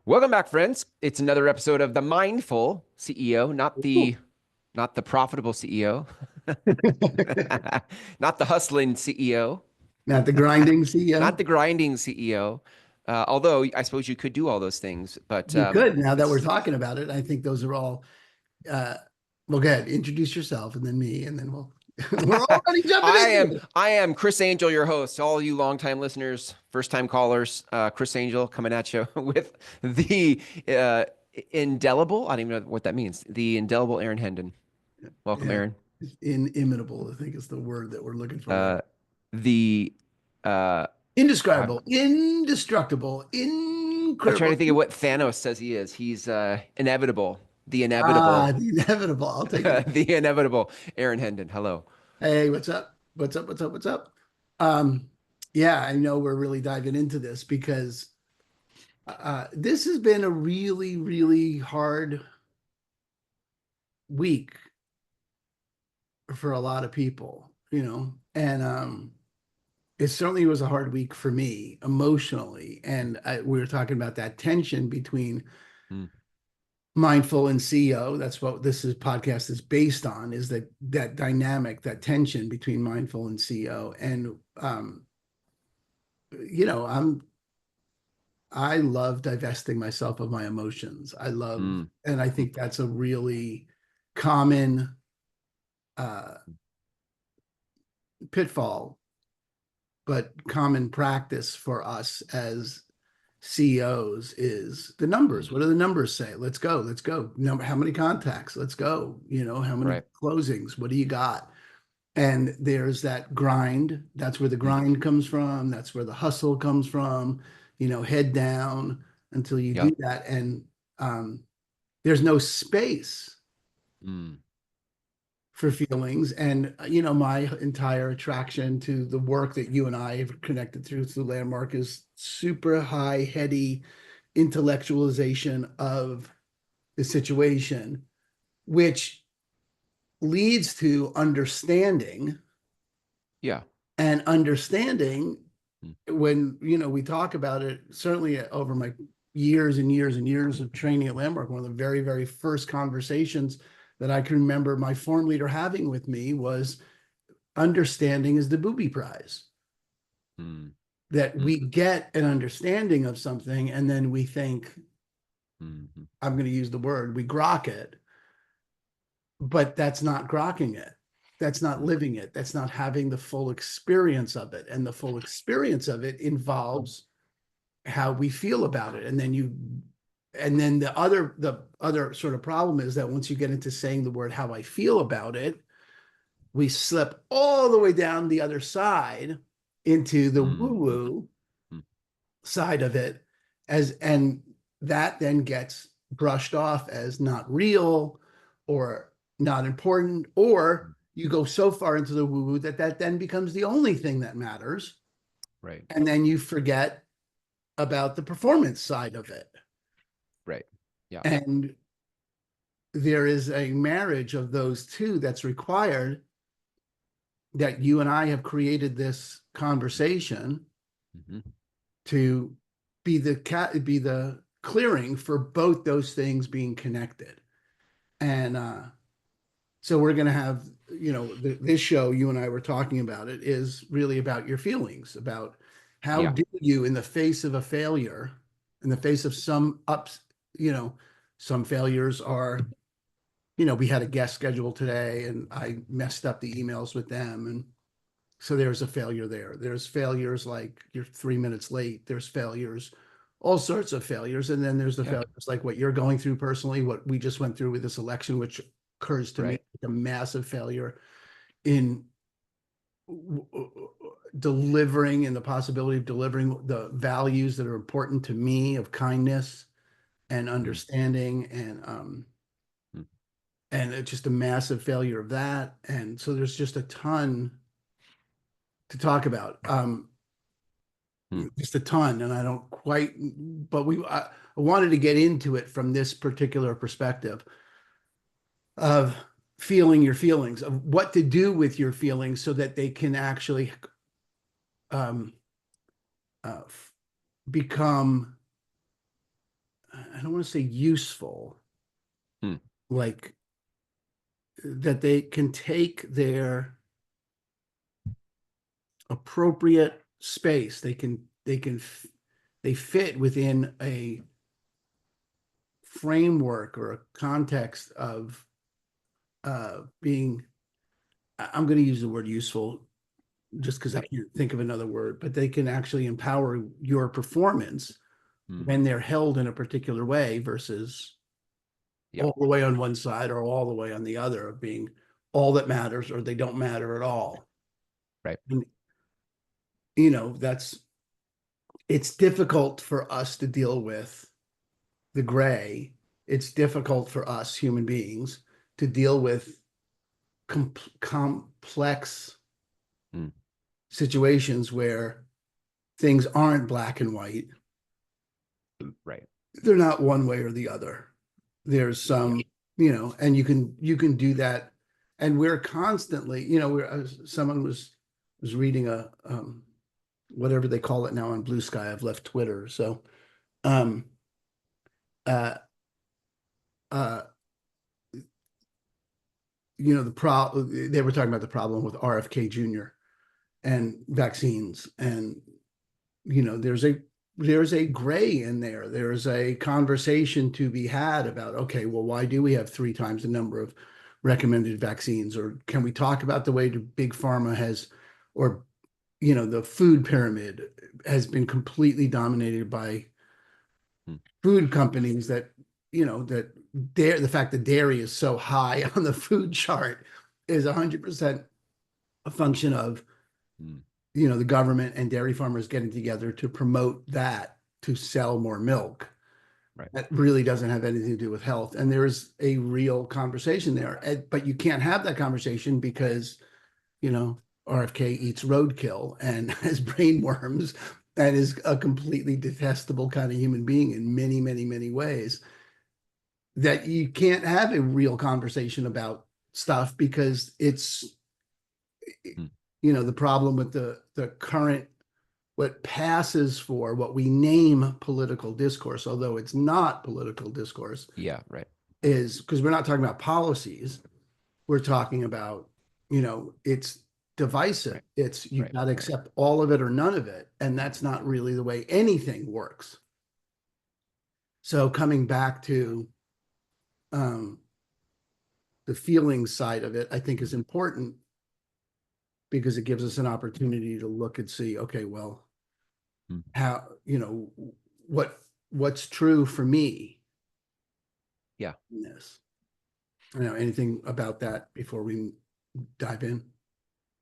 Welcome back, friends. It's another episode of the Mindful CEO, not the profitable CEO, not the hustling CEO, Not the grinding not CEO. the grinding CEO. Although I suppose you could do all those things, but You could, now that we're this talking about it. I think those are all, uh, well, go ahead, introduce yourself and then me, and then we're already jumping I into am it. I am Chris Angell, your host. All you longtime listeners, first time callers, Chris Angell coming at you with the indelible. I don't even know what that means. The indelible Aaron Hendon. Welcome, Yeah, Aaron. inimitable, I think is the word that we're looking for right. Uh, the I'm Indescribable, indestructible, I'm trying incredible. to think of what Thanos says he is. He's inevitable. The inevitable. The inevitable. I'll take it. The inevitable Aaron Hendon. Hello. Hey, what's up? What's up? What's up? What's up? Um, yeah, I know we're really diving into this because this has been a really, really hard week for a lot of people, and it certainly was a hard week for me emotionally. And we were talking about that tension between Mm, mindful and CEO. That's what podcast is based on, is that dynamic, that tension between mindful and CEO. And you know, I'm I love divesting myself of my emotions. mm, And I mm. think that's a really common uh pitfall, but common practice for us as CEOs is the numbers. What do the numbers say? Let's go. Let's go. Number, how many contacts? Let's go. How many Right. closings? What do you got? And there's that grind. That's where the Mm, grind comes from. That's where the hustle comes from. Head down until you do yep. that. And um, there's no space Mm, for feelings. And my entire attraction to the work that you and I have connected through Landmark is super high, heady intellectualization of the situation, which leads to understanding. yeah. And understanding, Mm, when we talk about it, certainly over my years and years and years of training at Landmark, one of the very, very first conversations that I can remember my form leader having with me was, understanding is the booby prize. mm, That mm, we get an understanding of something and then we think, mm, I'm going to use the word, we grok it, but that's not grokking it. That's not mm, living it. That's not having the full experience of it. And the full experience of it involves how we feel about it. And then the other sort of problem is that once you get into saying the word how I feel about it, we slip all the way down the other side into the mm, mm, woo-woo mm. side of it, and that then gets brushed off as not real or not important, or you go so far into the woo-woo that then becomes the only thing that matters, Right. and then you forget about the performance side of it. Right. Yeah. And there is a marriage of those two that's required, that you and I have created this conversation Hmm. to be the clearing for both those things being connected. And so we're going to have, this show, you and I were talking about it, is really about your feelings, about how Yeah. do you, in the face of a failure, in the face of some ups, some failures are, we had a guest schedule today and I messed up the emails with them. And so there's a failure there. There's failures like you're 3 minutes late. There's failures, all sorts of failures. And then there's the Yeah. failures like what you're going through personally, what we just went through with this election, which occurs to me Right. like a massive failure in delivering, and the possibility of delivering the values that are important to me, of kindness and Mm, understanding, mm, and it's just a massive failure of that. And so there's just a ton to talk about. mm. Just a ton, and I don't quite, but I wanted to get into it from this particular perspective of feeling your feelings, of what to do with your feelings so that they can actually um, uh, become I don't want to say useful, Hmm. like that they can take their appropriate space. They fit within a framework or a context of being, I'm going to use the word useful just because I Yep. can't think of another word, but they can actually empower your performance Hmm. when they're held in a particular way versus Yep. all the way on one side or all the way on the other of being all that matters or they don't matter at all. Right. And, it's difficult for us to deal with the gray. It's difficult for us human beings to deal with complex Hmm. situations where things aren't black and white. Right. They're not one way or the other. There's Yep. some, and you can do that. And we're constantly, someone was reading a whatever they call it now on Blue Sky. I've left Twitter. So um uh uh they were talking about the problem with RFK Jr. and vaccines. And there's a gray in there. There's a conversation to be had about, okay, well, why do we have 3 times the number of recommended vaccines? Or can we talk about the way big pharma has, or the food pyramid has been completely dominated by Hmm. food companies that, the fact that dairy is so high on the food chart is 100% a function of Hmm. the government and dairy farmers getting together to promote that to sell more milk. Right. That really doesn't have anything to do with health. And there's a real conversation there. But you can't have that conversation because, you know, RFK eats roadkill and has brain worms and is a completely detestable kind of human being in many, many, many ways. That you can't have a real conversation about stuff because it's, Hmm. the problem with the current, what passes for what we name political discourse, although it's not political discourse, Yeah. Right. is because we're not talking about policies. We're talking about, it's divisive. Right. It's you've Right. got to Right. accept all of it or none of it. And that's not really the way anything works. So coming back to um, the feelings side of it, I think is important because it gives us an opportunity to look and see, okay, well, Hmm. how, what's true for me Yeah. in this. Anything about that before we dive in?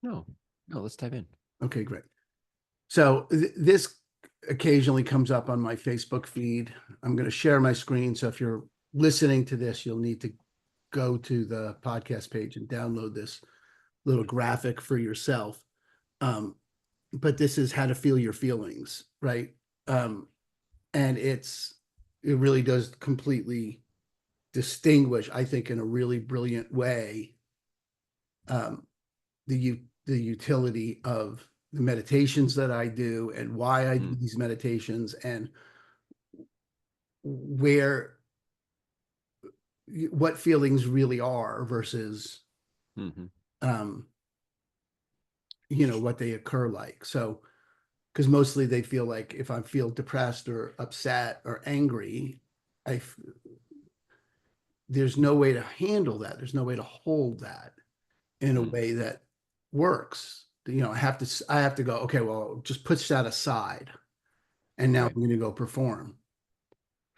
No. No. Let's dive in. Okay, great. So this occasionally comes up on my Facebook feed. I'm going to share my screen. So if you're listening to this, you'll need to go to the podcast page and download this little graphic for yourself. But this is how to feel your feelings, right? Um, and it really does completely distinguish, I think, in a really brilliant way, um, the utility of the meditations that I do and why I do Hmm. these meditations and where what feelings really are versus Hmm. um, what they occur like. So because mostly they feel like if I feel depressed or upset or angry, I there's no way to handle that. There's no way to hold that in a Hmm. way that works. I have to go, okay, well, just push that aside. And now I'm Right. going to go perform.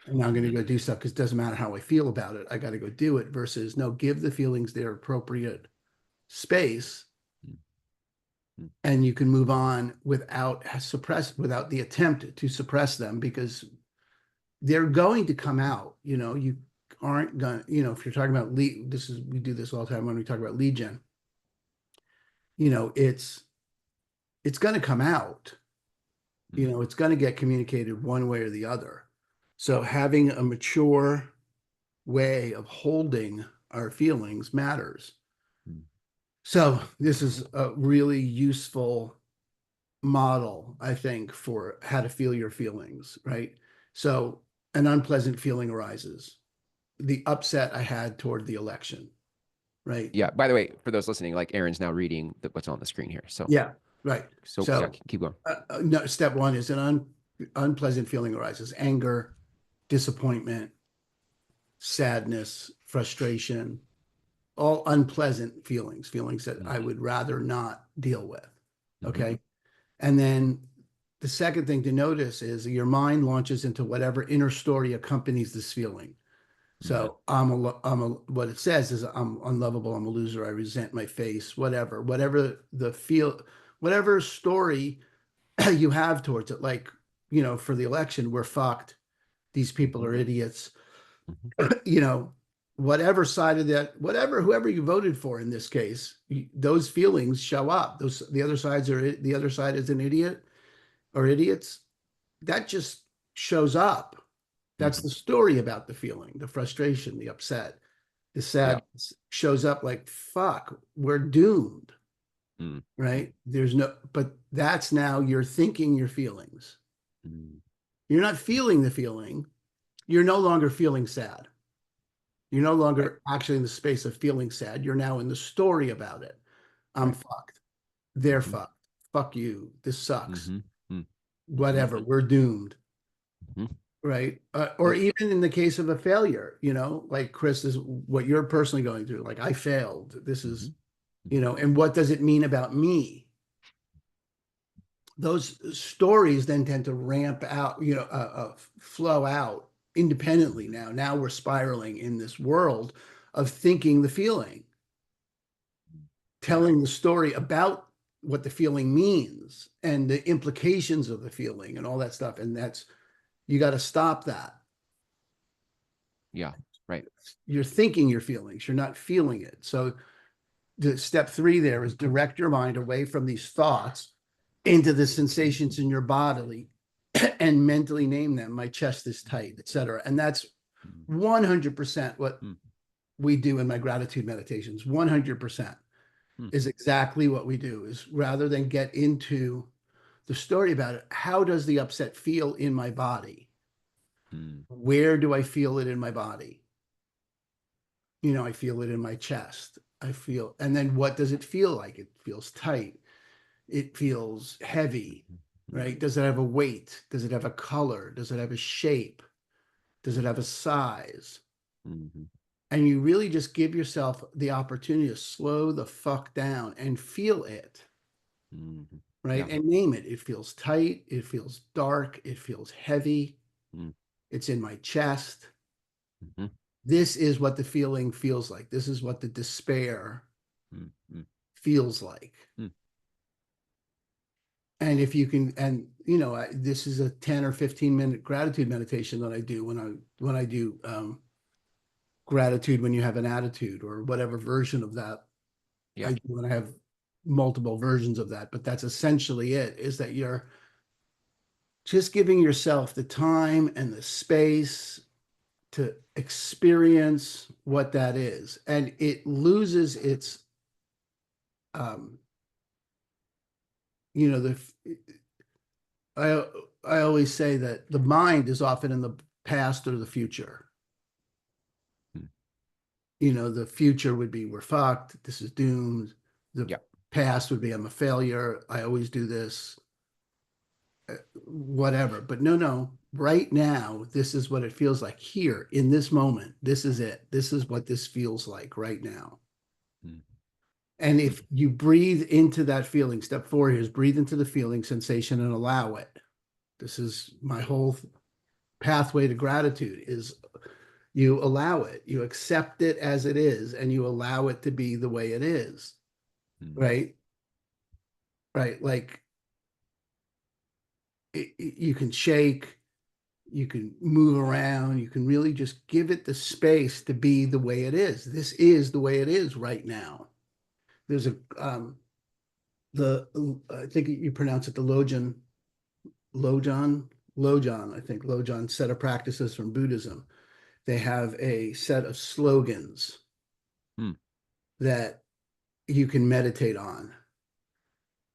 And now I'm going to Hmm. go do stuff because it doesn't matter how I feel about it. I got to go do it versus no, give the feelings their appropriate space Hmm. and you can move on without the attempt to suppress them because they're going to come out. You aren't going to, if you're talking about lead, we do this all the time when we talk about lead gen, it's going to come out. Hmm. It's going to get communicated one way or the other. So having a mature way of holding our feelings matters. Hmm. So this is a really useful model, I think, for how to feel your feelings, right? So, an unpleasant feeling arises. The upset I had toward the election, right? Yeah. By the way, for those listening, like Aaron's now reading what's on the screen here. So, Yeah, right. yeah, So keep going. no, step one is an unpleasant feeling arises: anger, disappointment, sadness, frustration, all unpleasant feelings, feelings that I would rather not deal with. Mm-hmm. Okay. And then the second thing to notice is your mind launches into whatever inner story accompanies this feeling. So what it says is I'm unlovable, I'm a loser, I resent my face, whatever whatever story you have towards it. Like, for the election, we're fucked. These people are idiots. You know, whatever side of that, whoever you voted for in this case, those feelings show up. The other side is an idiot or idiots. That just shows up. That's the story about the feeling, the frustration, the upset, the Yeah. sadness shows up like, fuck, we're doomed, Mm. right? But that's now you're thinking your feelings. Mm. You're not feeling the feeling. You're no longer feeling sad. You're no Right. longer actually in the space of feeling sad. You're now in the story about it. I'm Right. fucked. They're Mm-hmm. fucked. Fuck you. This sucks. Mm-hmm. Mm-hmm. Whatever. We're doomed. Mm-hmm. Right. Or Yep. even in the case of a failure, like Chris is what you're personally going through. Like, I failed. This Mm-hmm. is, and what does it mean about me? Those stories then tend to ramp out, flow out independently now. Now we're spiraling in this world of thinking the feeling, Yeah. telling the story about what the feeling means and the implications of the feeling and all that stuff. And you got to stop that. Yeah. Right. You're thinking your feelings, you're not feeling it. So the step 3 there is direct your mind away from these thoughts into the sensations in your body and mentally name them. My chest is tight, etc. And that's 100% what we do in my gratitude meditations. 100% is exactly what we do, is rather than get into the story about it, how does the upset feel in my body? Where do I feel it in my body? I feel it in my chest. And then what does it feel like? It feels tight. It feels heavy, right? Does it have a weight? Does it have a color? Does it have a shape? Does it have a size? Mm-hmm. And you really just give yourself the opportunity to slow the fuck down and feel it, Mm-hmm. right? Yeah. And name it. It feels tight. It feels dark. It feels heavy. It's in my chest. This is what the feeling feels like. This is what the despair feels like. And if you can, and this is a 10 or 15-minute gratitude meditation that I do when I do gratitude when you have an attitude, or whatever version of that Yeah. I do when I have multiple versions of that. But that's essentially it, is that you're just giving yourself the time and the space to experience what that is. And it loses its, you know, the, I, I always say that the mind is often in the past or the future. The future would be, we're fucked, this is doomed. The Yeah. past would be, I'm a failure, I always do this, whatever. But no, right now, this is what it feels like here in this moment. This is it. This is what this feels like right now. And if you breathe into that feeling, step 4 here is breathe into the feeling, sensation, and allow it. This is my whole pathway to gratitude, is you allow it, you accept it as it is, and you allow it to be the way it is. Right? Like you can shake, you can move around, you can really just give it the space to be the way it is. This is the way it is right now. There's I think you pronounce it the Lojan, I think Lojan set of practices from Buddhism. They have a set of slogans that you can meditate on.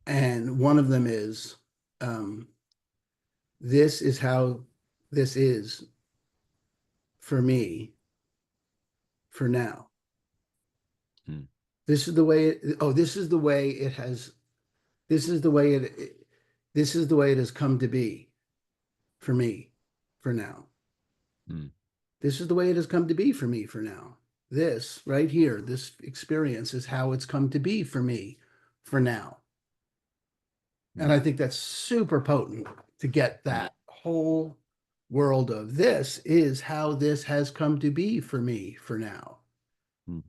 And one of them is, this is how this is for me for now. Hmm. This is the way this is the way it has, this is the way this is the way it has come to be for me for now. Hmm. This is the way it has come to be for me for now. This right here, this experience is how it's come to be for me for now. Hmm. And I think that's super potent to get that whole world of this is how this has come to be for me for now. Hmm.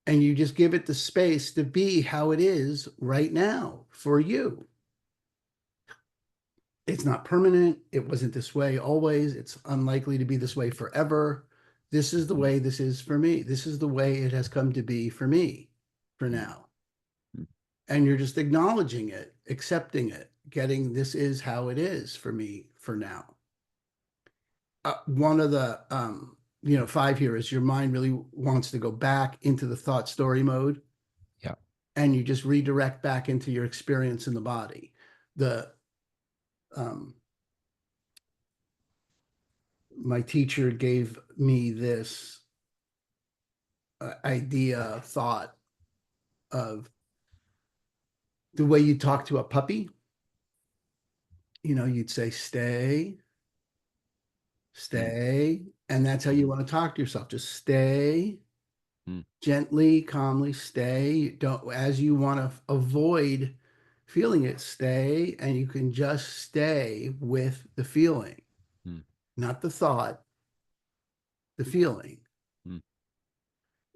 And you just give it the space to be how it is right now for you. It's not permanent. It wasn't this way always. It's unlikely to be this way forever. This is the way this is for me. This is the way it has come to be for me for now. Hmm. And you're just acknowledging it, accepting it, getting this is how it is for me for now. One of the 5 here is your mind really wants to go back into the thought story mode, Yeah. and you just redirect back into your experience in the body. The My teacher gave me this idea, thought of the way you talk to a puppy. You'd say, stay, Hmm. stay. And that's how you Hmm. want to talk to yourself. Just stay, Hmm. gently, calmly, stay. Don't, as you want to avoid feeling it, stay. And you can just stay with the feeling, Hmm. not the thought, the feeling. Hmm.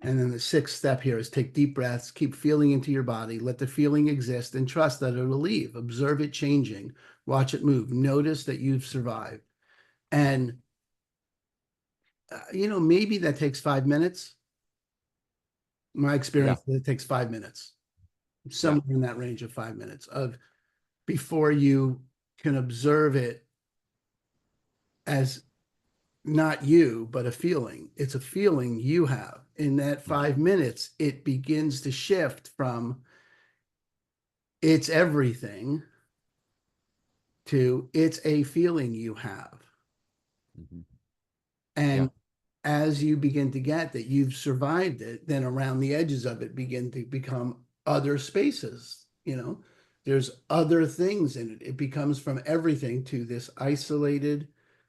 And then the sixth step here is take deep breaths, keep feeling into your body, let the feeling exist, and trust that it'll leave. Observe it changing, watch it move, notice that you've survived. And, maybe that takes 5 minutes. My Yeah. experience, it takes 5 minutes, Yeah. somewhere in that range of 5 minutes of before you can observe it as not you, but a feeling. It's a feeling you have. In that Hmm. 5 minutes, it begins to shift from it's everything to it's a feeling you have. Hmm. Yeah. And as you begin to get that you've survived it, then around the edges of it begin to become other spaces. There's other things in it. It becomes from everything to this isolated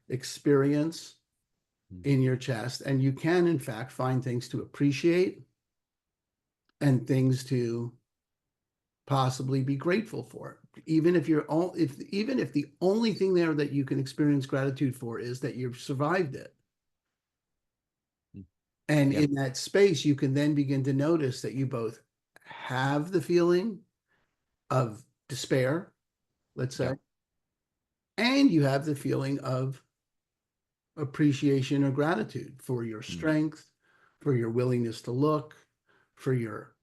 experience Hmm. in your chest. And you can, in fact, find things to appreciate and things to possibly be grateful for. Even if you're all, if even if the only thing there that you can experience gratitude for is that you've survived it. Hmm. And Yeah. in that space, you can then begin to notice that you both have the feeling of despair, let's Yeah. say, and you have the feeling of appreciation or gratitude for your Hmm. strength, for your willingness to look, for your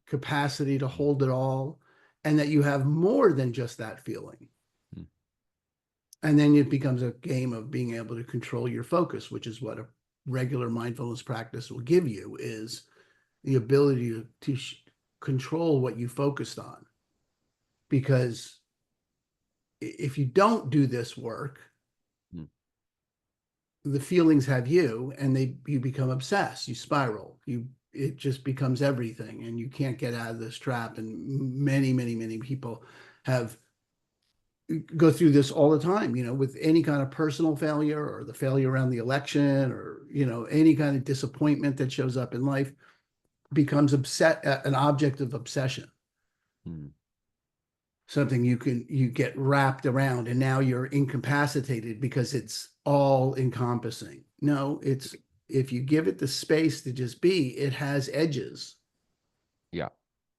capacity to hold it all, and that you have more than just that feeling. Hmm. And then it becomes a game of being able to control your focus, which is what a regular mindfulness practice will give you, is the ability to control what you focused on. Because if you don't do this work, Hmm. the feelings have you, and you become obsessed, you spiral, it just becomes everything, and you can't get out of this trap. And many, many, many people have go through this all the time, with any kind of personal failure or the failure around the election, or, any kind of disappointment that shows up in life becomes an object of obsession, Hmm. something you get wrapped around, and now you're incapacitated because it's all encompassing. No, it's, if you give it the space to just be, it has edges. Yeah.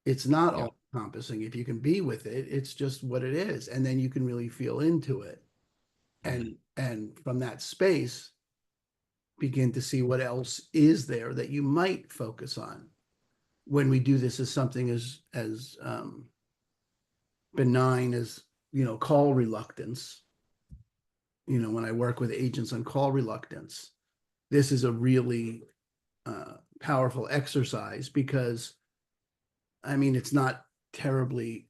It's not Yeah. all encompassing. If you can be with it, it's just what it is, and then you can really feel into it. Hmm. And from that space, begin to see what else is there that you might focus on. When we do this as something as benign as, call reluctance, when I work with agents on call reluctance, this is a really powerful exercise, because I mean, it's not terribly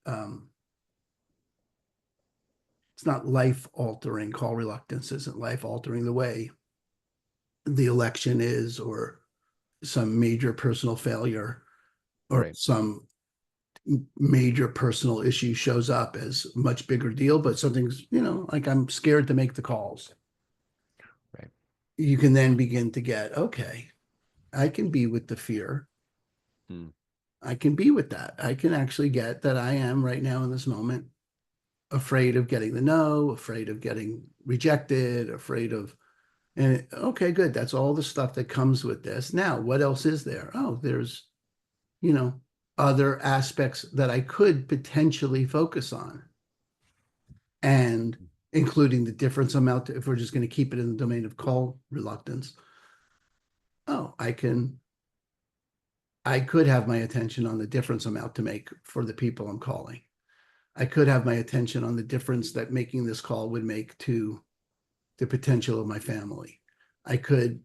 it's not life altering. Call reluctance isn't life altering the way the election is, or some major personal failure, or Right. some major personal issue shows up as a much bigger deal, but something's, like I'm scared to make the calls. Right. You can then begin to get, okay, I can be with the fear. Hmm. I can be with that. I can actually get that I am right now in this moment afraid of getting the no, afraid of getting rejected, afraid of, and okay, good. That's all the stuff that comes with this. Now, what else is there? Oh, there's, you know, other aspects that I could potentially focus on, and including the difference amount, if we're just going to keep it in the domain of call reluctance. Oh, I could have my attention on the difference I'm out to make for the people I'm calling. I could have my attention on the difference that making this call would make to the potential of my family. I could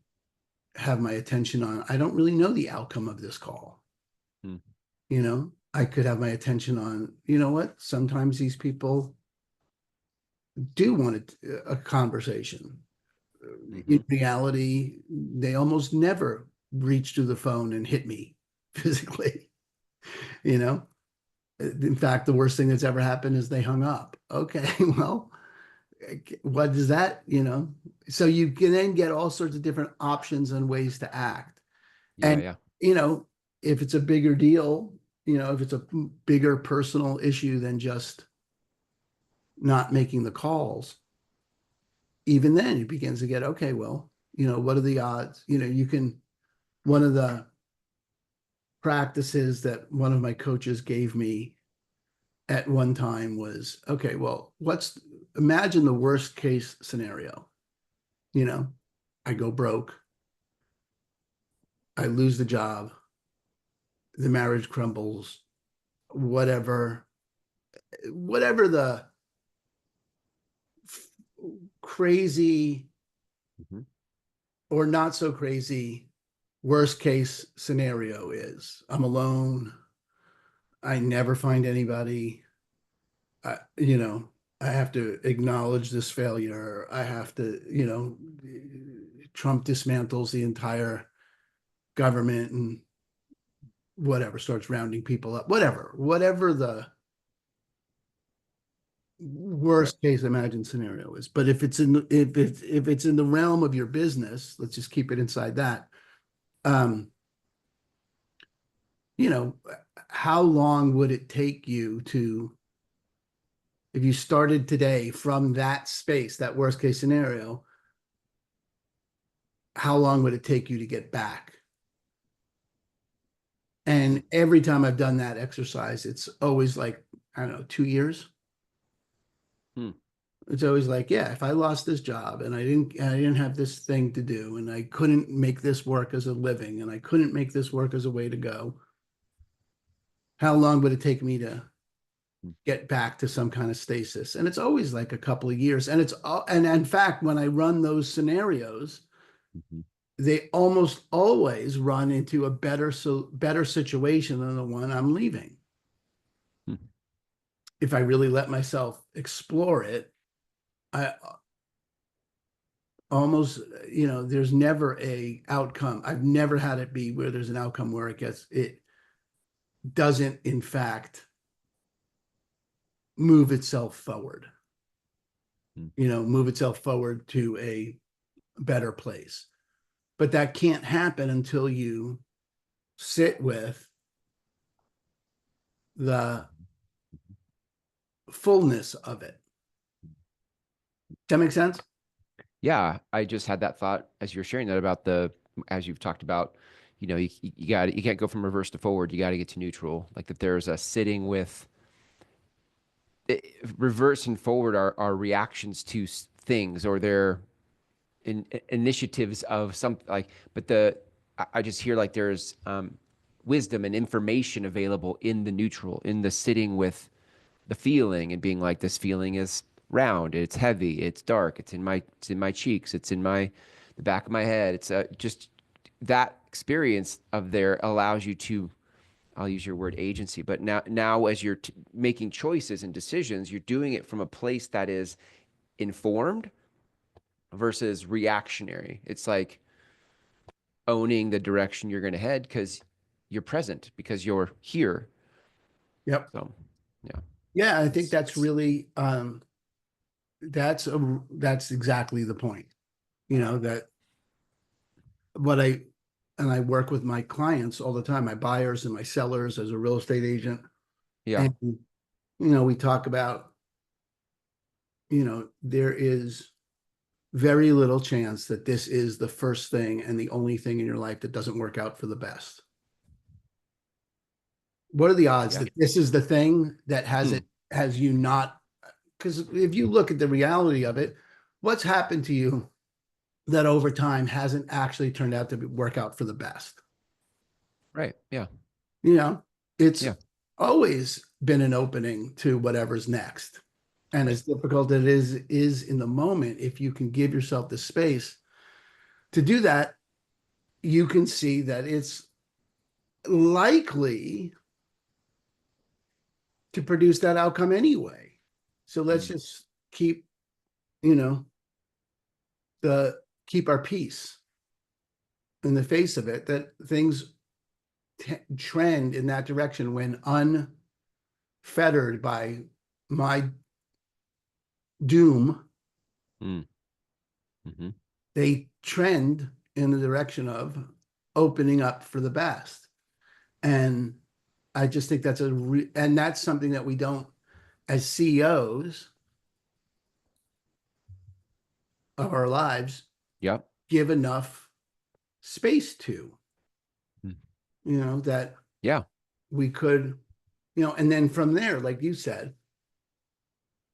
have my attention on, I don't really know the outcome of this call. Hmm. I could have my attention on, you know what? Sometimes these people do want a conversation. Hmm. In reality, they almost never reach through the phone and hit me physically, you know? In fact, the worst thing that's ever happened is they hung up. Okay, well, what is that, So you can then get all sorts of different options and ways to act. Yeah. And, Yeah. you know, if it's a bigger deal, if it's a bigger personal issue than just not making the calls, even then it begins to get, okay, well, what are the odds? One of the practices that one of my coaches gave me at one time was, okay, well, imagine the worst case scenario. You know, I go broke, I lose the job, the marriage crumbles, whatever the crazy Hmm. or not so crazy worst case scenario is. I'm alone. I never find anybody. You know, I have to acknowledge this failure. I have to, Trump dismantles the entire government and whatever, starts rounding people up, whatever the Right. worst case imagined scenario is. But if it's in the realm of your business, let's just keep it inside that. Um, you know, how long would it take you to, if you started today from that space, that worst case scenario, how long would it take you to get back? Hmm. And every time I've done that exercise, it's always like, I don't know, 2 years. Hmm. It's always like, yeah, if I lost this job and I didn't have this thing to do and I couldn't make this work as a living and I couldn't make this work as a way to go, how long would it take me to get back to some kind of stasis? And it's always like a couple of years. And in fact, when I run those scenarios, Hmm. they almost always run into a better situation than the one I'm leaving. Hmm. If I really let myself explore it, I almost, there's never a outcome. I've never had it be where there's an outcome where it doesn't in fact move itself forward, Hmm. move itself forward to a better place. But that can't happen until you sit with the fullness of it. Does that make sense? Yeah, I just had that thought as you're sharing that about as you've talked about, you can't go from reverse to forward. You got to get to neutral. Like that there's a sitting with reverse and forward are reactions to things or they're initiatives of something like, but I just hear like there's wisdom and information available in the neutral, in the sitting with the feeling and being like, this feeling is round, it's heavy, it's dark, it's in my cheeks, it's in the back of my head. It's just that experience of there allows you to, I'll use your word agency, but now as you're making choices and decisions, you're doing it from a place that is informed versus reactionary. It's like owning the direction you're going to head because you're present, because you're here. Yep. So, yeah, Yeah, I think it's, that's really that's exactly the point. You know, that what I work with my clients all the time, my buyers and my sellers as a real estate agent. yeah, And we talk about, there is very little chance that this is the first thing and the only thing in your life that doesn't work out for the best. What are the odds yeah. that this is the thing that Hmm. has you not? Because if you look at the reality of it, what's happened to you that over time hasn't actually turned out to work out for the best? Right. Yeah. You know, it's Yeah. always been an opening to whatever's next. And Right. as difficult as it is in the moment, if you can give yourself the space to do that, you can see that it's likely to produce that outcome anyway. So let's Hmm. just keep, you know, the keep our peace in the face of it, that things trend in that direction when unfettered by my doom. Hmm. Hmm. They trend in the direction of opening up for the best. And I just think and that's something that we don't, as CEOs of our lives, Yep. give enough space to, Hmm. that Yeah. we could, and then from there, like you said,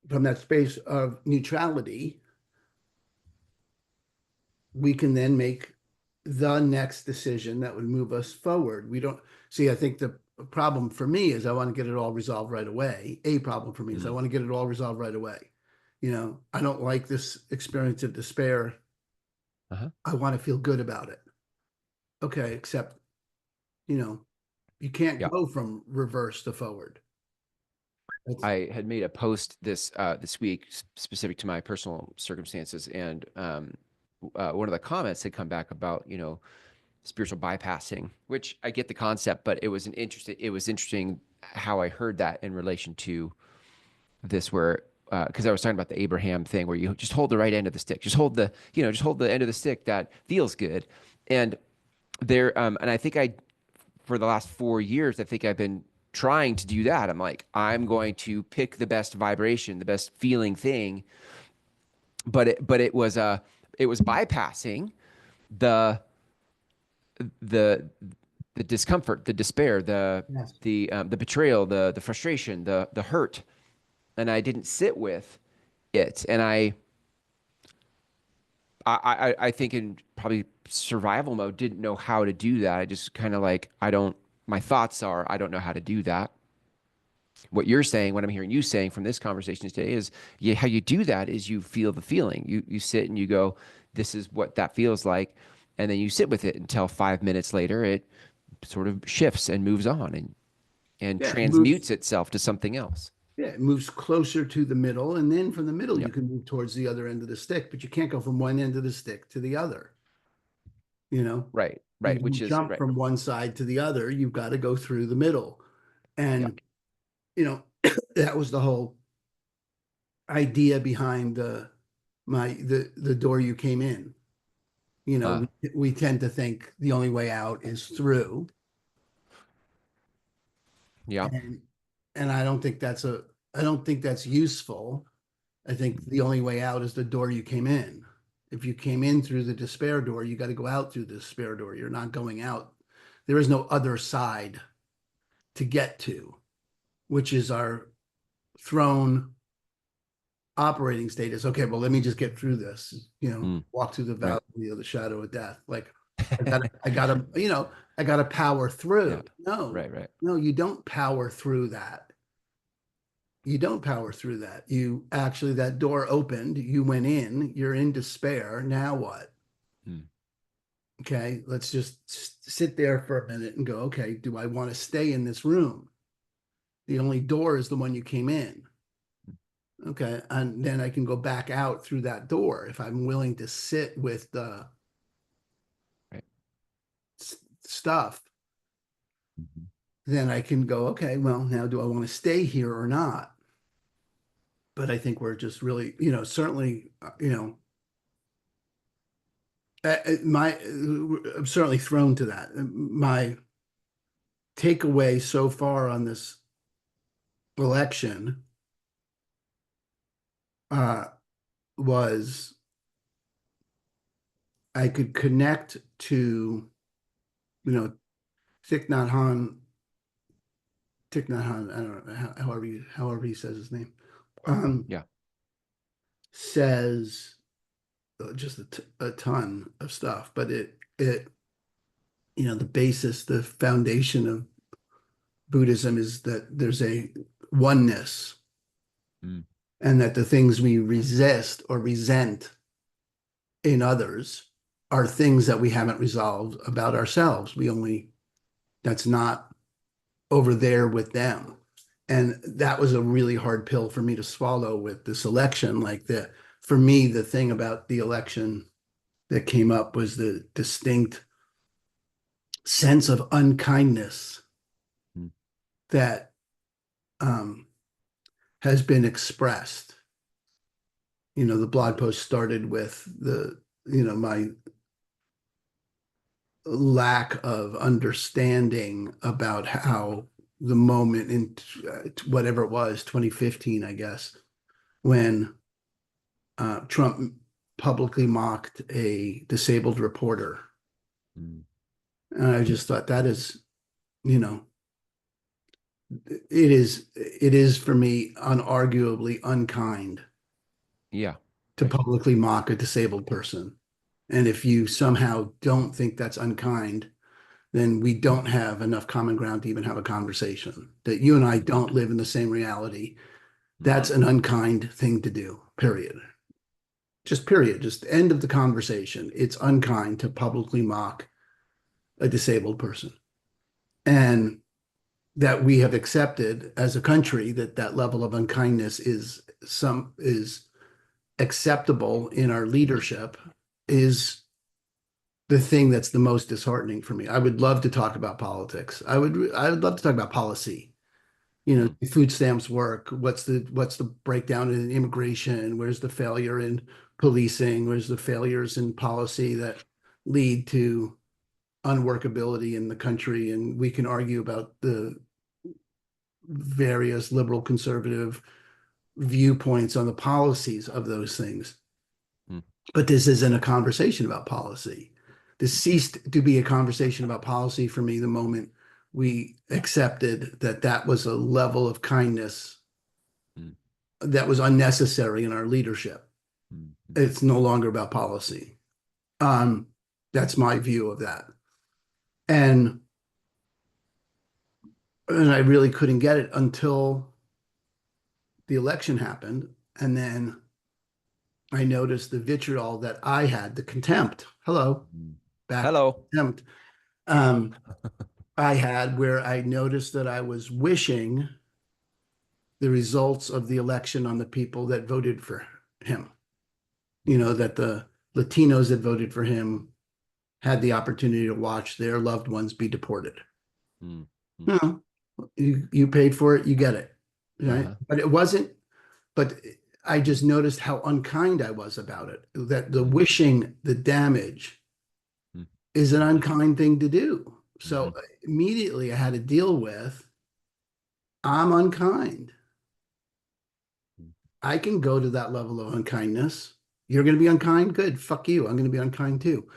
from that space of neutrality, we can then make the next decision that would move us forward. We don't see, I think the problem for me is I want to get it all resolved right away. A problem for me is I Hmm. want to get it all resolved right away. I don't like this experience of despair. Uh-huh. I want to feel good about it. Okay, except, you know, you can't Yeah. go from reverse to forward. That's I had made a post this week specific to my personal circumstances, and one of the comments had come back about spiritual bypassing, which I get the concept, but it was interesting how I heard that in relation to this, where because I was talking about the Abraham thing, where you just hold the right end of the stick, just hold the end of the stick that feels good, and and I think for the last 4 years, I think I've been trying to do that. I'm like, I'm going to pick the best vibration, the best feeling thing, it was bypassing the the the discomfort, the despair, yes. the betrayal, the frustration, the hurt, and I didn't sit with it. And I think in probably survival mode didn't know how to do that. I just kind of like I don't. My thoughts are I don't know how to do that. What you're saying, what I'm hearing you saying from this conversation today is how you do that is you feel the feeling. You sit and you go, this is what that feels like, and then you sit with it until 5 minutes later it sort of shifts and moves on and Yeah, it moves. transmutes itself to something else. Yeah, it moves closer to the middle, and then from the middle you Yep. can move towards the other end of the stick, but you can't go from one end of the stick to the other. You know, Right. you Right. don't Which is jump right. from one side to the other. You've got to go through the middle. Yeah. And, you know, that was the whole idea behind the door you came in. Uh. We tend to think the only way out is through. Yeah. And I don't think that's useful. I think the only way out is the door you came in. If you came in through the despair door, you got to go out through the despair door. You're not going out. There is no other side to get to, which is our throne operating state is okay. Well, let me just get through this, Mm. walk through the Right. valley of the shadow of death. Like I gotta power Yeah. through. Right. Right. No, you don't power through that. You don't power through that. You actually, that door opened, you went in, you're in despair. Now what? Mm. Okay, let's just sit there for a minute and go, okay, do I want to stay in this room? The only door is the one you came in. Okay, and then I can go back out through that door if I'm willing to sit with the Right. stuff, Mhm. then I can go, okay, well, now do I want to stay here or not? But I think we're just really, certainly, I'm certainly thrown to that. My takeaway so far on this election uh, was I could connect to, Thich Nhat Hanh, Thich Nhat Hanh, I don't know, however he says his name, um, Yeah. says just a ton of stuff, but the basis, the foundation of Buddhism is that there's a oneness, Mm. and that the things we resist or resent in others are things that we haven't resolved about ourselves. That's not over there with them. And that was a really hard pill for me to swallow with this election. For me, the thing about the election that came up was the distinct sense of unkindness Mm. that um, has been expressed. The blog post started with my lack of understanding about how the moment in whatever it was, 2015, I guess, when Trump publicly mocked a disabled reporter. Mm. And I just thought that is, you know, it is for me unarguably unkind Yeah. to Right. publicly mock a disabled person. And if you somehow don't think that's unkind, then we don't have enough common ground to even have a conversation. That you and I Mm. don't live in the same reality. Mm. That's an unkind thing to do, period. Just period. Just end of the conversation. It's unkind to publicly mock a disabled person. And that we have accepted as a country that that level of unkindness is acceptable in our leadership is the thing that's the most disheartening for me. I would love to talk about politics. I would love to talk about policy. Mm. Food stamps work. What's the breakdown in immigration? Where's the failure in policing? Where's the failures in policy that lead to unworkability in the country? And we can argue about the various liberal conservative viewpoints on the policies of those things. Mm. But this isn't a conversation about policy. This ceased to be a conversation about policy for me the moment we accepted that that was a level of kindness Mm. that was unnecessary in our leadership. Mm. It's no longer about policy. Um, that's my view of that. And I really couldn't get it until the election happened. And then I noticed the vitriol that I had, the contempt. Hello, Mm. back to Hello. contempt. Um, I had where I noticed that I was wishing the results of the election on the people that voted for him. That the Latinos that voted for him had the opportunity to watch their loved ones be deported. Mm. Mm. No, you paid for it, you get it. Right? Uh-huh. But it wasn't, but I just noticed how unkind I was about it. That the Mm. wishing the damage Mm. is an unkind thing to do. So Mhm. immediately I had to deal with I'm unkind. Mm. I can go to that level of unkindness. You're going to be unkind? Good. Fuck you. I'm going to be unkind too,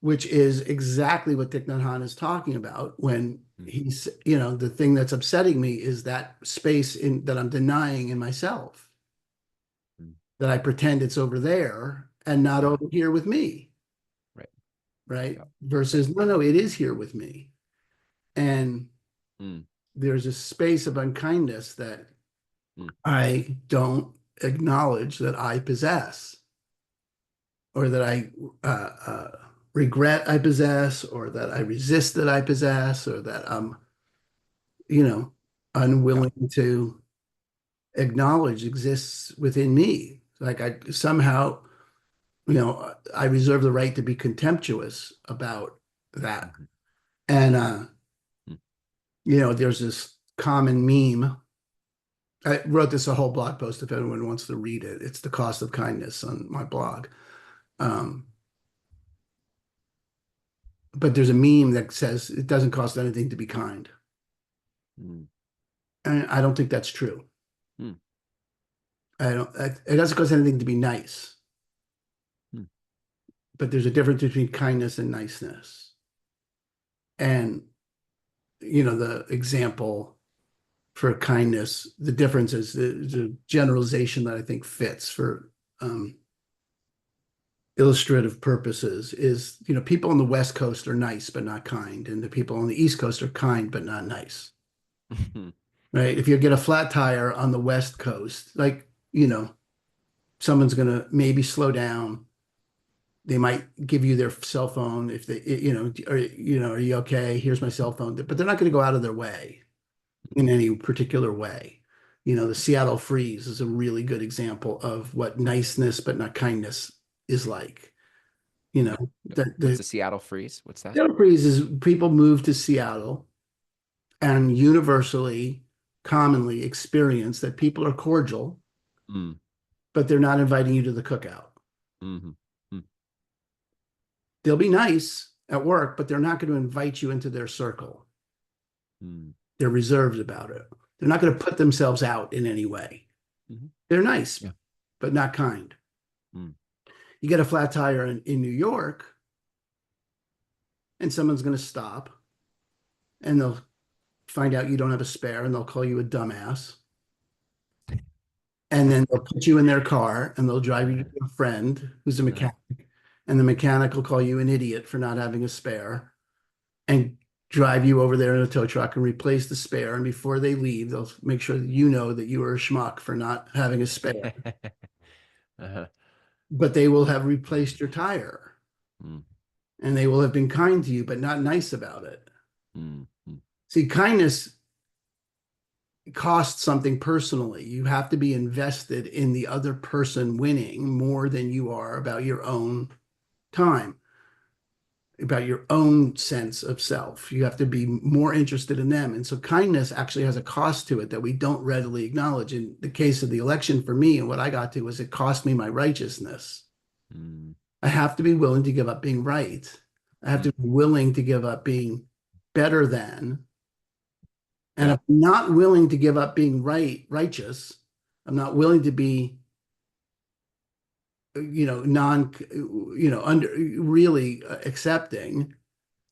which is exactly what Thich Nhat Hanh is talking about when Mm. he's, the thing that's upsetting me is that space in that I'm denying in myself, Mm. that I pretend it's over there and not Yeah. over here with me, Right. right? Yeah. Right. Versus, no, it is here with me. And Mm. there's a space of unkindness that Mm. I don't acknowledge that I possess, or that I regret I possess, or that I resist that I possess, or that I'm, you know, Yeah. unwilling to acknowledge exists within me. Like I somehow, I reserve the right to be contemptuous about that. Mhm. And, Mm. there's this common meme. I wrote this a whole blog post if anyone wants to read it. It's The Cost of Kindness on my blog. Um, but there's a meme that says it doesn't cost anything to be kind. Mm. And I don't think that's true. Mm. It doesn't cost anything to be nice, Mm. but there's a difference between kindness and niceness. And, the example for kindness, the difference is the generalization that I think fits for illustrative purposes is, people on the West Coast are nice but not kind, and the people on the East Coast are kind but not nice. Right? If you get a flat tire on the West Coast, like, someone's gonna maybe slow down. They might give you their cell phone if they, are you okay? Here's my cell phone. But they're not going to go out of their way in any particular way. The Seattle freeze is a really good example of what niceness but not kindness is like. What's The the Seattle freeze? What's that? Seattle freeze is people move to Seattle and universally, commonly experience that people are cordial, Mm. but they're not inviting you to the cookout. Mm-hmm. Mm. They'll be nice at work, but they're not going to invite you into their circle. Mm. They're reserved about it. They're not going to put themselves out in any way. Mm-hmm. They're nice, Yeah. but not kind. Mm. You get a flat tire in New York, and someone's going to stop, and they'll find out you don't have a spare, and they'll call you a dumbass. And then they'll put you in their car, and they'll drive you to a friend who's a mechanic, and the mechanic will call you an idiot for not having a spare, and drive you over there in a tow truck and replace the spare. And before they leave, they'll make sure that you know that you were a schmuck for not having a spare. Uh-huh. But they will have replaced your tire, Mm. and they will have been kind to you, but not nice about it. Mm. Mm. See, kindness costs something personally. You have to be invested in the other person winning more than you are about your own time, about your own sense of self. You have to be more interested in them. And so kindness actually has a cost to it that we don't readily acknowledge. In the case of the election for me, and what I got to was it cost me my righteousness. Mm. I have to be willing to give up being right. I have to be willing to give up being better than. And Yeah. if I'm not willing to give up being righteous, I'm not willing to be, under really accepting,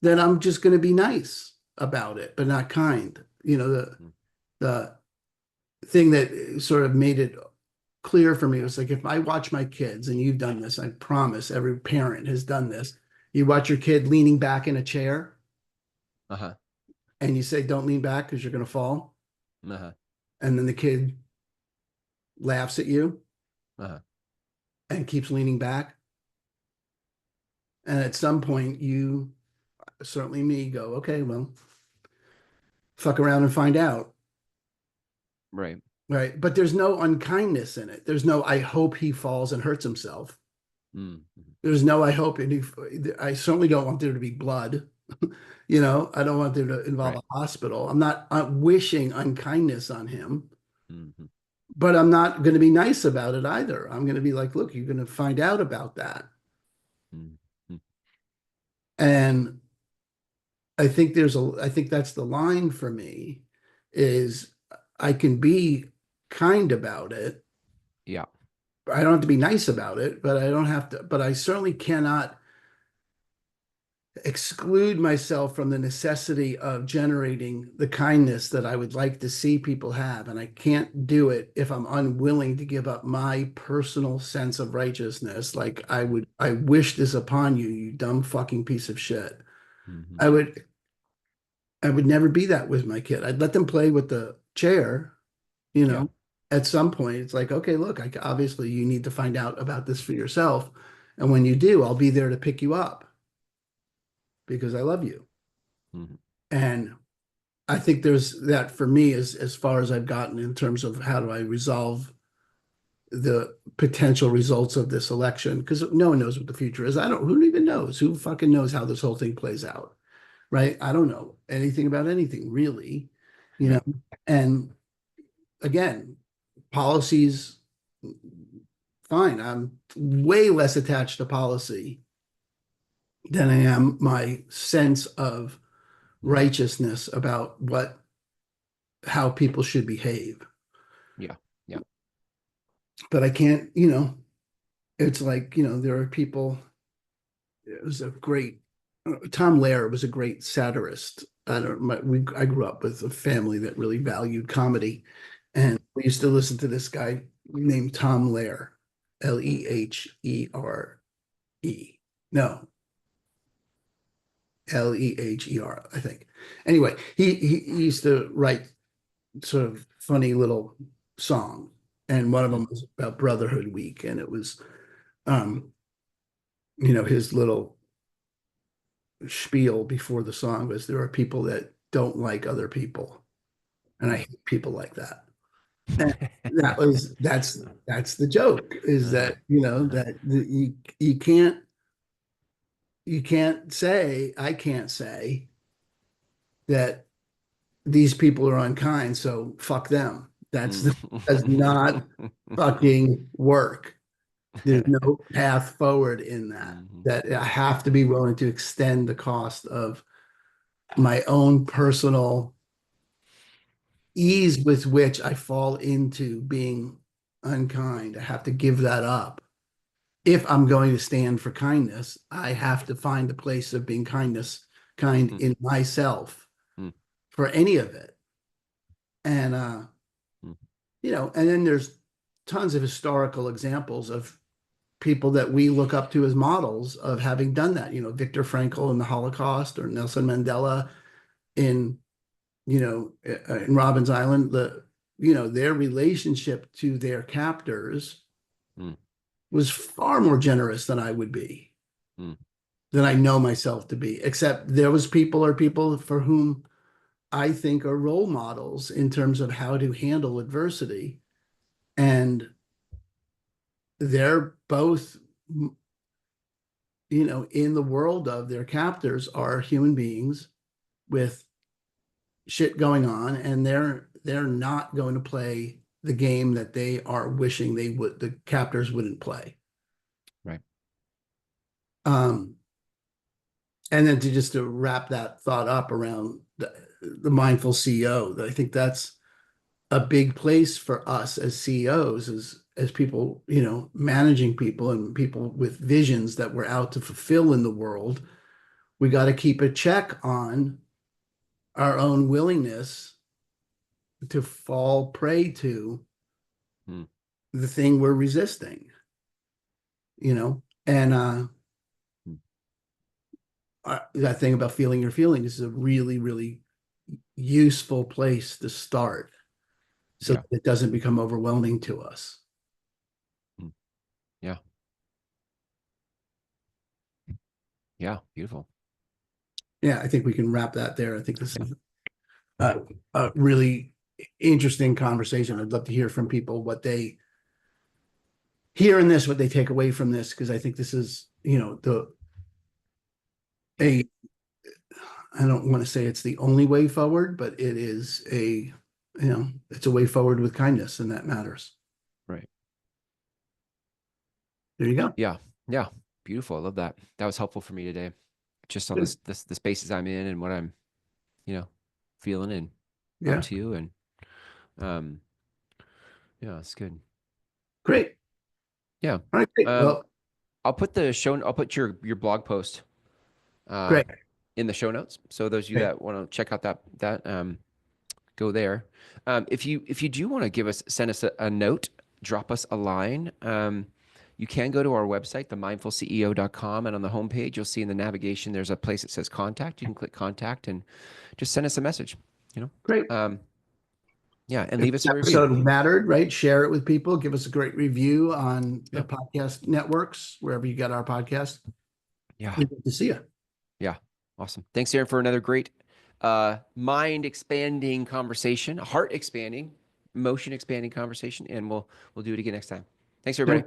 then I'm just going to be nice about it, but not kind. Mm. The thing that sort of made it clear for me was like, if I watch my kids, and you've done this, I promise every parent has done this. You watch your kid leaning back in a chair Uh-huh. and you say, don't lean back because you're going to fall. Uh-huh. And then the kid laughs at you Uh-huh. and keeps leaning back. And at some point, you, certainly me, go, okay, well, fuck around and find out. Right. Right. But there's no unkindness in it. There's no, I hope he falls and hurts himself. Mm. There's no, I hope, I certainly don't want there to be blood. I don't want there to involve Right. a hospital. I'm not wishing unkindness on him, Mm-hmm. but I'm not going to be nice about it either. I'm going to be like, look, you're going to find out about that. Mm-hmm. And I think I think that's the line for me is I can be kind about it. Yeah. I don't have to be nice about it, but I don't have to, but I certainly cannot exclude myself from the necessity of generating the kindness that I would like to see people have. And I can't do it if I'm unwilling to give up my personal sense of righteousness. Like I wish this upon you, you dumb fucking piece of shit. Mm-hmm. I would never be that with my kid. I'd let them play with the chair, Yeah. at some point. It's like, okay, look, obviously you need to find out about this for yourself. And when you do, I'll be there to pick you up because I love you. Mm-hmm. And I think there's that for me as far as I've gotten in terms of how do I resolve the potential results of this election, because no one knows what the future is. Who even knows? Who fucking knows how this whole thing plays out? right? I don't know anything about anything really, you know, Right. and again, policies, fine. I'm way less attached to policy than I am my sense of Mm. righteousness about how people should behave. Yeah. Yeah. But I can't, it's like, there are people, it was a great, Tom Lehrer was a great satirist. I grew up with a family that really valued comedy. Mm. And we used to listen to this guy named Tom Lehrer, Lehre. No, Leher, I think. Anyway, he used to write sort of funny little song, and one of Mm. them was about Brotherhood Week, and it was, um, his little spiel before the song was, there are people that don't like other people, and I Mm. hate people like that. And that's the joke, is Uh-huh. that you can't say, I can't say that these people are unkind, so fuck them. Mm. Does not fucking work. There's no path forward in that. Mhm. That I have to be willing to extend the cost of my own personal ease with which I fall into being unkind. I have to give that up. If I'm going to stand for kindness, I have to find a place of being kind Mm. in myself Mm. for any of it. And Mm. and then there's tons of historical examples of people that we look up to as models of having done that. Viktor Frankl in the Holocaust, or Nelson Mandela in in Robben's Island. Their relationship to their captors Mm. was far more generous than I would be, Mm. than I know myself to be. Except there was people for whom I think are role models in terms of how to handle adversity, and they're both, in the world of their captors, are human beings with shit going on, and they're not going to play the game that they are wishing the captors wouldn't play. Right. Um, and then to wrap that thought up around the mindful CEO, I think that's a big place for us as CEOs, as people, managing people and people with visions that we're out to fulfill in the world. We got to keep a check on our own willingness to fall prey to Mm. the thing we're resisting, and Mm. that thing about feeling your feelings is a really, really useful place to start, so Yeah. that it doesn't become overwhelming to us. Mm. Yeah. Yeah. Beautiful. Yeah, I think we can wrap that there. I think this Yeah. is a really interesting conversation. I'd love to hear from people what they hear in this, what they take away from this, because I think this is, the a I don't want to say it's the only way forward, but it is it's a way forward with kindness, and that matters. Right. There you go. Yeah. Yeah. Beautiful. I love that. That was helpful for me today. Just on Good. the spaces I'm in and what I'm, feeling and up Yeah. to. And um, yeah, it's good. Great. Yeah. All right. Great. Um, Well, I'll put your blog post uh great. in the show notes. So those of you Great. that want to check out that go there. If you do want to send us a note, drop us a line. You can go to our website, themindfulceo.com, and on the homepage, you'll see in the navigation, there's a place that says contact. You can click contact and just send us a message, you Great. know? Yeah, and If leave us this a review. episode mattered, right? Share it with people. Give us a great review on the Yeah. podcast networks, wherever you get our podcast. Yeah. We'd love to see you. Yeah. Awesome. Thanks, Aaron, for another great mind expanding conversation, heart expanding, emotion expanding conversation. And we'll do it again next time. Thanks, everybody.